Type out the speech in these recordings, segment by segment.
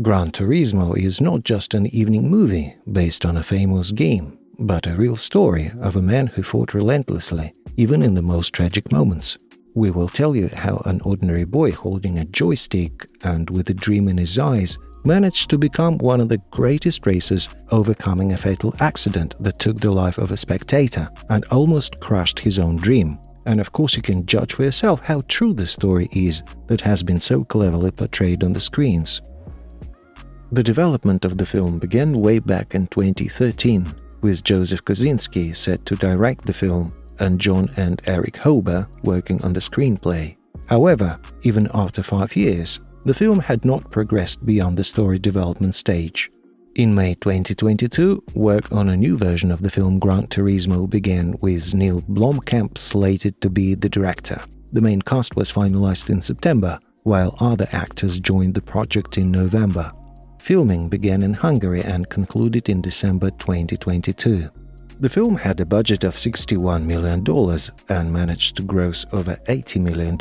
Gran Turismo is not just an evening movie based on a famous game, but a real story of a man who fought relentlessly, even in the most tragic moments. We will tell you how an ordinary boy holding a joystick and with a dream in his eyes managed to become one of the greatest racers, overcoming a fatal accident that took the life of a spectator and almost crushed his own dream. And of course you can judge for yourself how true the story is that has been so cleverly portrayed on the screens. The development of the film began way back in 2013, with Joseph Kosinski set to direct the film and John and Eric Hober working on the screenplay. However, even after 5 years, the film had not progressed beyond the story development stage. In May 2022, work on a new version of the film Gran Turismo began, with Neil Blomkamp slated to be the director. The main cast was finalized in September, while other actors joined the project in November. Filming began in Hungary and concluded in December 2022. The film had a budget of $61 million and managed to gross over $80 million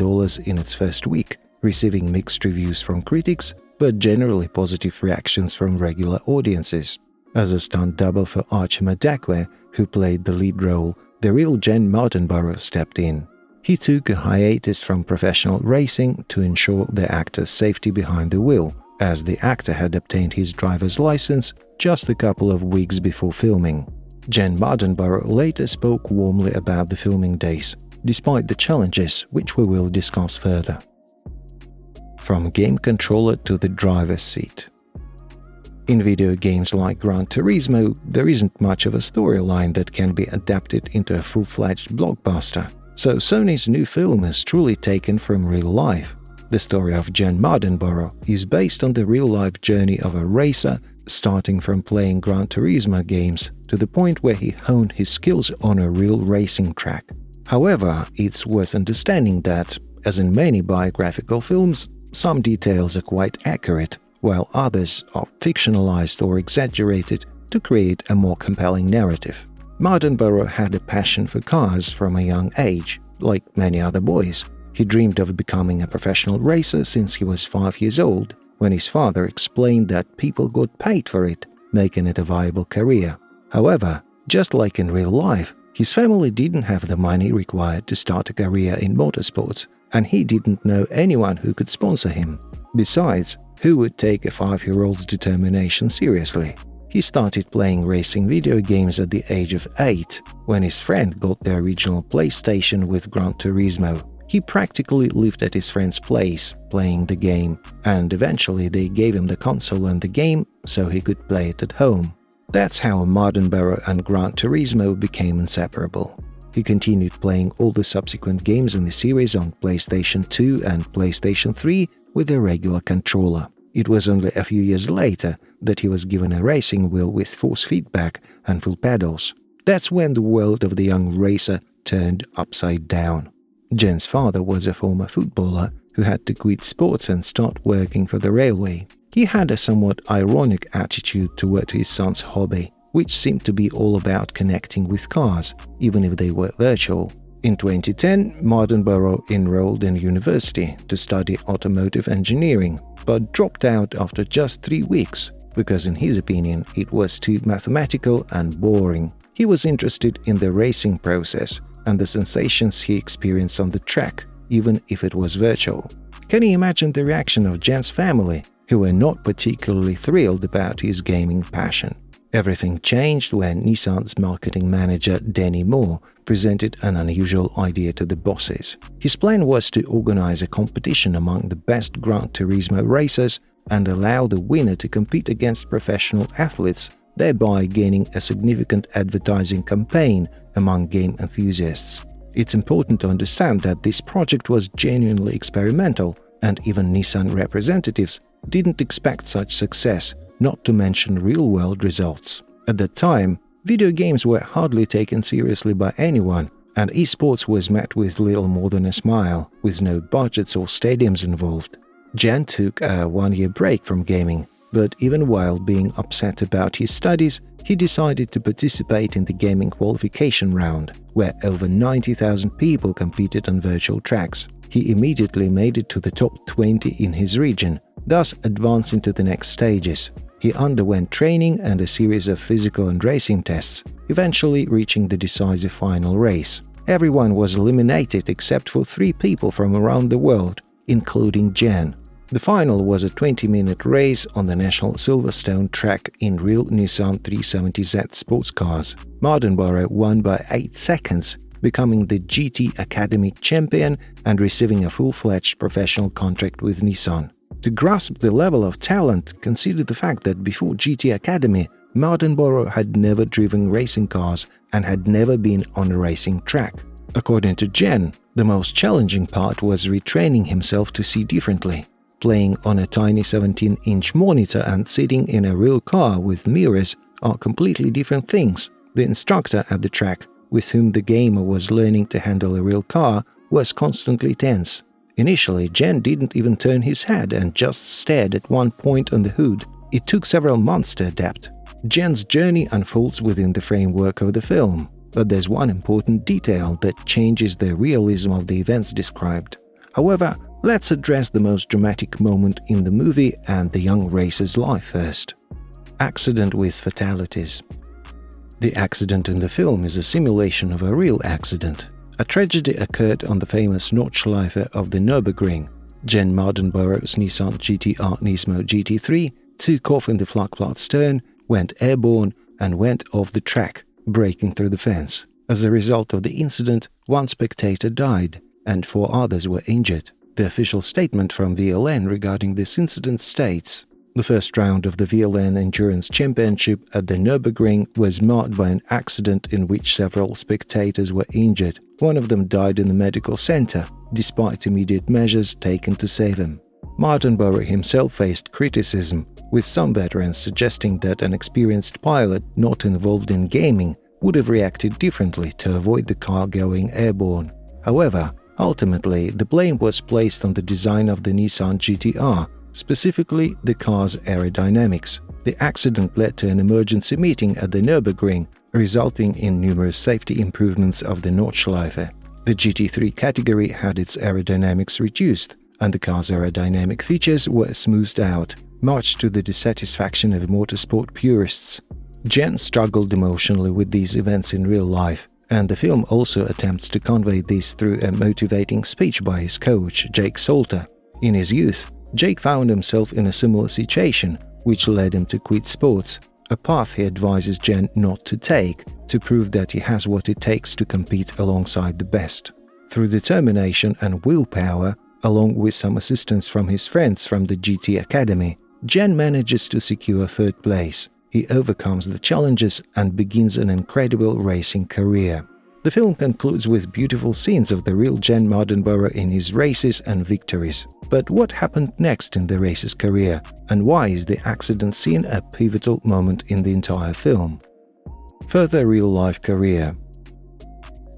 in its first week, receiving mixed reviews from critics, but generally positive reactions from regular audiences. As a stunt double for Archie Madekwe, who played the lead role, the real Jen Mardenborough stepped in. He took a hiatus from professional racing to ensure the actor's safety behind the wheel, as the actor had obtained his driver's license just a couple of weeks before filming. Jen Mardenborough later spoke warmly about the filming days, despite the challenges, which we will discuss further. From game controller to the driver's seat. In video games like Gran Turismo, there isn't much of a storyline that can be adapted into a full-fledged blockbuster, so Sony's new film is truly taken from real life. The story of Jen Mardenborough is based on the real-life journey of a racer, starting from playing Gran Turismo games to the point where he honed his skills on a real racing track. However, it's worth understanding that, as in many biographical films, some details are quite accurate, while others are fictionalized or exaggerated to create a more compelling narrative. Mardenborough had a passion for cars from a young age, like many other boys. He dreamed of becoming a professional racer since he was 5 years old, when his father explained that people got paid for it, making it a viable career. However, just like in real life, his family didn't have the money required to start a career in motorsports, and he didn't know anyone who could sponsor him. Besides, who would take a 5-year-old's determination seriously? He started playing racing video games at the age of 8, when his friend got the original PlayStation with Gran Turismo. He practically lived at his friend's place, playing the game, and eventually they gave him the console and the game so he could play it at home. That's how Mardenborough and Gran Turismo became inseparable. He continued playing all the subsequent games in the series on PlayStation 2 and PlayStation 3 with a regular controller. It was only a few years later that he was given a racing wheel with force feedback and full pedals. That's when the world of the young racer turned upside down. Jen's father was a former footballer who had to quit sports and start working for the railway. He had a somewhat ironic attitude toward his son's hobby, which seemed to be all about connecting with cars, even if they were virtual. In 2010, Mardenborough enrolled in university to study automotive engineering, but dropped out after just 3 weeks, because in his opinion it was too mathematical and boring. He was interested in the racing process and the sensations he experienced on the track, even if it was virtual. Can you imagine the reaction of Jen's family, who were not particularly thrilled about his gaming passion? Everything changed when Nissan's marketing manager Danny Moore presented an unusual idea to the bosses. His plan was to organize a competition among the best Gran Turismo racers and allow the winner to compete against professional athletes, thereby gaining a significant advertising campaign among game enthusiasts. It's important to understand that this project was genuinely experimental, and even Nissan representatives didn't expect such success, not to mention real-world results. At that time, video games were hardly taken seriously by anyone, and esports was met with little more than a smile, with no budgets or stadiums involved. Jen took a 1-year break from gaming, but even while being upset about his studies, he decided to participate in the gaming qualification round, where over 90,000 people competed on virtual tracks. he immediately made it to the top 20 in his region, thus advancing to the next stages. He underwent training and a series of physical and racing tests, eventually reaching the decisive final race. Everyone was eliminated except for 3 people from around the world, including Jen. The final was a 20-minute race on the National Silverstone track in real Nissan 370Z sports cars. Mardenborough won by 8 seconds, becoming the GT Academy champion and receiving a full-fledged professional contract with Nissan. To grasp the level of talent, consider the fact that before GT Academy, Mardenborough had never driven racing cars and had never been on a racing track. According to Jen, the most challenging part was retraining himself to see differently. Playing on a tiny 17-inch monitor and sitting in a real car with mirrors are completely different things. The instructor at the track, with whom the gamer was learning to handle a real car, was constantly tense. Initially, Jen didn't even turn his head and just stared at one point on the hood. It took several months to adapt. Jen's journey unfolds within the framework of the film, but there's one important detail that changes the realism of the events described. However, let's address the most dramatic moment in the movie and the young racer's life first. Accident with fatalities. The accident in the film is a simulation of a real accident. A tragedy occurred on the famous Nordschleife of the Nürburgring. Jen Mardenborough's Nissan GT-R Nismo GT3 took off in the Flakplatz turn, went airborne and went off the track, breaking through the fence. As a result of the incident, 1 spectator died and 4 others were injured. The official statement from VLN regarding this incident states, "The first round of the VLN Endurance Championship at the Nürburgring was marked by an accident in which several spectators were injured. One of them died in the medical center, despite immediate measures taken to save him." Mardenborough himself faced criticism, with some veterans suggesting that an experienced pilot not involved in gaming would have reacted differently to avoid the car going airborne. However, ultimately, the blame was placed on the design of the Nissan GT-R, specifically the car's aerodynamics. The accident led to an emergency meeting at the Nürburgring, resulting in numerous safety improvements of the Nordschleife. The GT3 category had its aerodynamics reduced, and the car's aerodynamic features were smoothed out, much to the dissatisfaction of motorsport purists. Jen struggled emotionally with these events in real life, and the film also attempts to convey this through a motivating speech by his coach, Jake Salter. In his youth, Jake found himself in a similar situation, which led him to quit sports, a path he advises Jen not to take, to prove that he has what it takes to compete alongside the best. Through determination and willpower, along with some assistance from his friends from the GT Academy, Jen manages to secure 3rd place. He overcomes the challenges and begins an incredible racing career. The film concludes with beautiful scenes of the real Jen Mardenborough in his races and victories. But what happened next in the racer's career, and why is the accident scene a pivotal moment in the entire film? Further real-life career.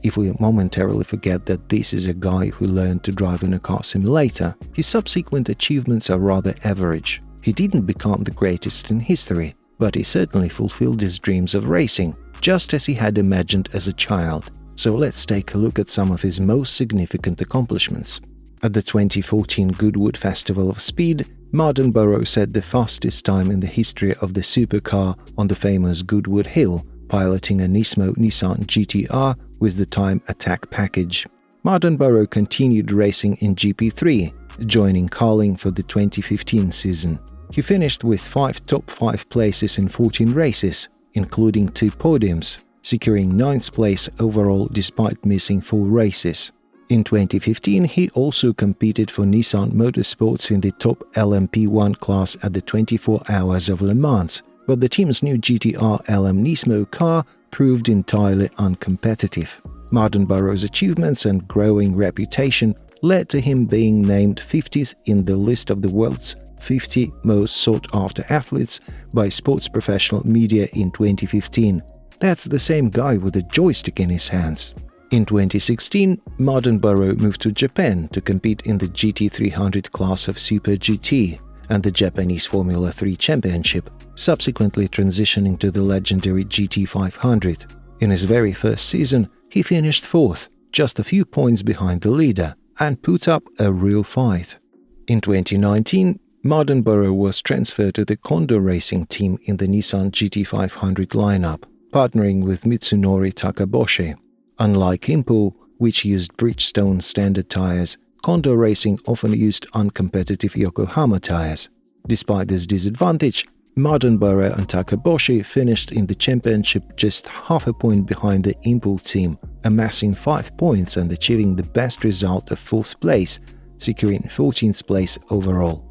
If we momentarily forget that this is a guy who learned to drive in a car simulator, his subsequent achievements are rather average. He didn't become the greatest in history, but he certainly fulfilled his dreams of racing, just as he had imagined as a child. So let's take a look at some of his most significant accomplishments. At the 2014 Goodwood Festival of Speed, Mardenborough set the fastest time in the history of the supercar on the famous Goodwood Hill, piloting a Nismo Nissan GT-R with the Time Attack package. Mardenborough continued racing in GP3, joining Carling for the 2015 season. He finished with 5 top 5 places in 14 races, including 2 podiums, securing 9th place overall despite missing 4 races. In 2015, he also competed for Nissan Motorsports in the top LMP1 class at the 24 Hours of Le Mans, but the team's new GT-R LM Nismo car proved entirely uncompetitive. Mardenborough's achievements and growing reputation led to him being named 50th in the list of the world's 50 most sought-after athletes by Sports Professional Media in 2015. That's the same guy with a joystick in his hands. In 2016, Mardenborough moved to Japan to compete in the GT300 class of Super GT and the Japanese Formula 3 Championship, subsequently transitioning to the legendary GT500. In his very first season, he finished 4th, just a few points behind the leader, and put up a real fight. In 2019, Mardenborough was transferred to the Condor Racing team in the Nissan GT500 lineup, partnering with Mitsunori Takaboshi. Unlike Impel, which used Bridgestone standard tires, Condor Racing often used uncompetitive Yokohama tires. Despite this disadvantage, Mardenborough and Takaboshi finished in the championship just half a point behind the Impel team, amassing 5 points and achieving the best result of 4th place, securing 14th place overall.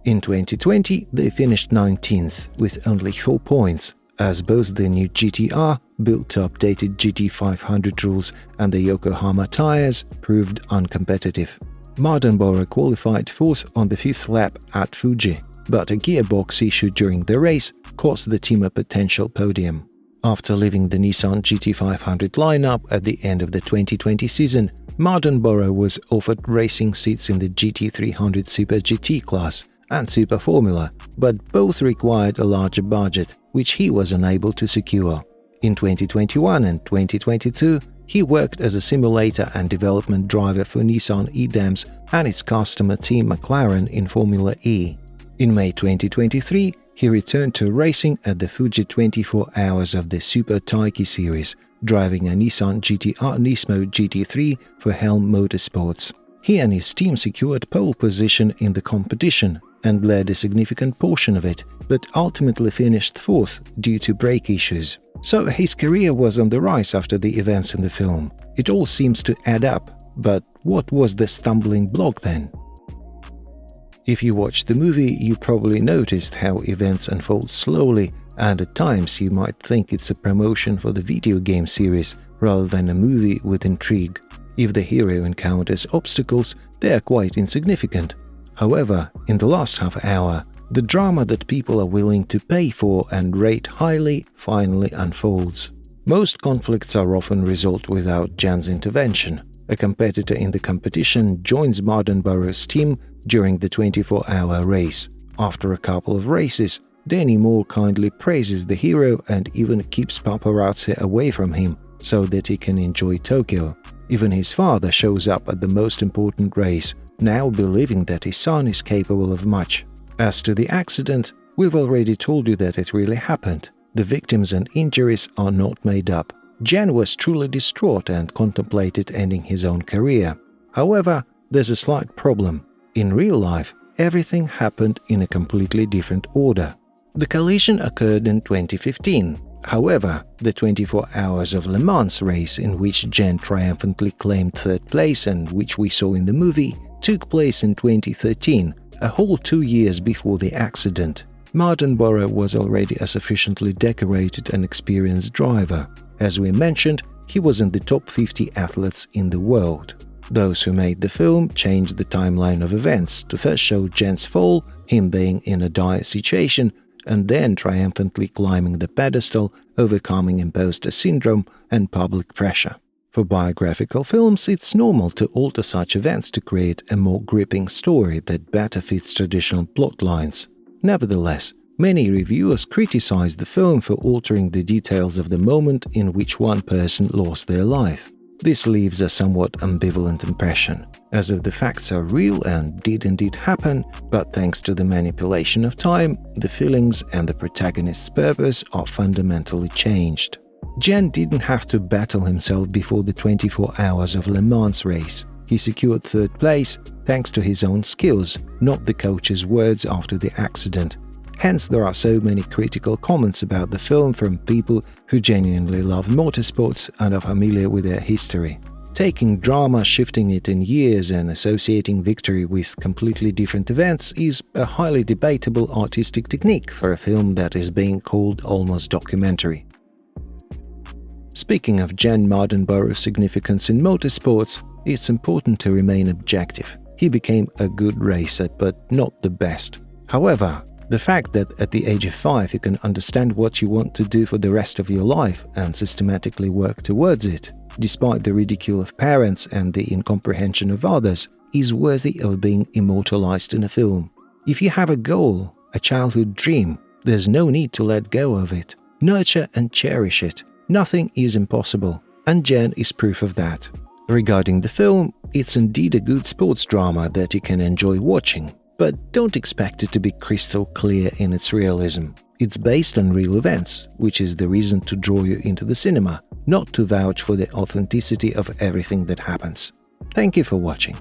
In 2020, they finished 19th with only 4 points, as both the new GTR, built to updated GT500 rules, and the Yokohama tires proved uncompetitive. Mardenborough qualified 4th on the 5th lap at Fuji, but a gearbox issue during the race cost the team a potential podium. After leaving the Nissan GT500 lineup at the end of the 2020 season, Mardenborough was offered racing seats in the GT300 Super GT class and Super Formula, but both required a larger budget, which he was unable to secure. In 2021 and 2022, he worked as a simulator and development driver for Nissan EDAMS and its customer team McLaren in Formula E. In May 2023, he returned to racing at the Fuji 24 Hours of the Super Taiki series, driving a Nissan GT-R Nismo GT3 for Helm Motorsports. He and his team secured pole position in the competition and led a significant portion of it, but ultimately finished 4th due to brake issues. So his career was on the rise after the events in the film. It all seems to add up, but what was the stumbling block then? If you watched the movie, you probably noticed how events unfold slowly, and at times you might think it's a promotion for the video game series rather than a movie with intrigue. If the hero encounters obstacles, they are quite insignificant. However, in the last half hour, the drama that people are willing to pay for and rate highly finally unfolds. Most conflicts are often resolved without Jan's intervention. A competitor in the competition joins Mardenborough's team during the 24-hour race. After a couple of races, Danny Moore kindly praises the hero and even keeps paparazzi away from him so that he can enjoy Tokyo. Even his father shows up at the most important race, now believing that his son is capable of much. As to the accident, we've already told you that it really happened. The victims and injuries are not made up. Jan was truly distraught and contemplated ending his own career. However, there's a slight problem. In real life, everything happened in a completely different order. The collision occurred in 2015. However, the 24 Hours of Le Mans race in which Jan triumphantly claimed 3rd place and which we saw in the movie took place in 2013, a whole 2 years before the accident. Mardenborough was already a sufficiently decorated and experienced driver. As we mentioned, he was in the top 50 athletes in the world. Those who made the film changed the timeline of events to first show Jan's fall, him being in a dire situation, and then triumphantly climbing the pedestal, overcoming imposter syndrome and public pressure. For biographical films, it's normal to alter such events to create a more gripping story that better fits traditional plot lines. Nevertheless, many reviewers criticize the film for altering the details of the moment in which one person lost their life. This leaves a somewhat ambivalent impression, as if the facts are real and did indeed happen, but thanks to the manipulation of time, the feelings and the protagonist's purpose are fundamentally changed. Jan didn't have to battle himself before the 24 Hours of Le Mans race. He secured 3rd place thanks to his own skills, not the coach's words after the accident. Hence, there are so many critical comments about the film from people who genuinely love motorsports and are familiar with their history. Taking drama, shifting it in years, and associating victory with completely different events is a highly debatable artistic technique for a film that is being called almost documentary. Speaking of Jan Mardenborough's significance in motorsports, it's important to remain objective. He became a good racer, but not the best. However, the fact that at the age of 5 you can understand what you want to do for the rest of your life and systematically work towards it, despite the ridicule of parents and the incomprehension of others, is worthy of being immortalized in a film. If you have a goal, a childhood dream, there's no need to let go of it. Nurture and cherish it. Nothing is impossible, and Jan is proof of that. Regarding the film, It's indeed a good sports drama that you can enjoy watching, but don't expect it to be crystal clear in its realism. It's based on real events, which is the reason to draw you into the cinema, not to vouch for the authenticity of everything that happens. Thank you for watching.